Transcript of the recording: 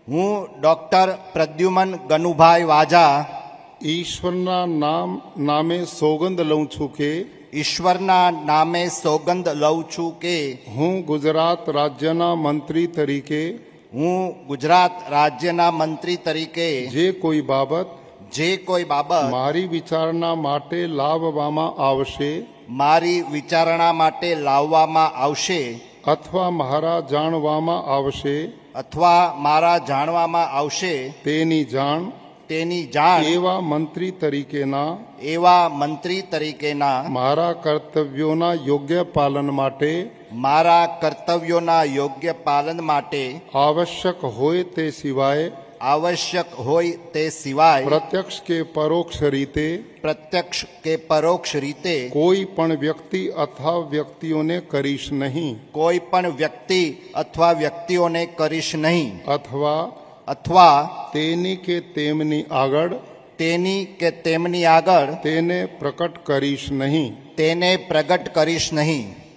હું ડોક્ટર પ્રદ્યુમન ગનુભાઈ વાજા ઈશ્વરના નામે સોગંદ લઉં છું કે ઈશ્વરના નામે સોગંદ લઉં છું કે હું ગુજરાત રાજ્યના મંત્રી તરીકે હું ગુજરાત રાજ્યના મંત્રી તરીકે જે કોઈ બાબત મારી વિચારણા માટે લાવવામાં આવશે મારી વિચારણા માટે લાવવામાં આવશે અથવા મારા જાણવામાં આવશે તેની જાણ એવા મંત્રી તરીકેના મારા કર્તવ્યોના યોગ્ય પાલન માટે આવશ્યક હોય તે સિવાય પ્રત્યક્ષ કે પરોક્ષ રીતે કોઈ પણ વ્યક્તિ અથવા વ્યક્તિઓને કરીશ નહીં અથવા તેની કે તેમની આગળ તેને પ્રગટ કરીશ નહીં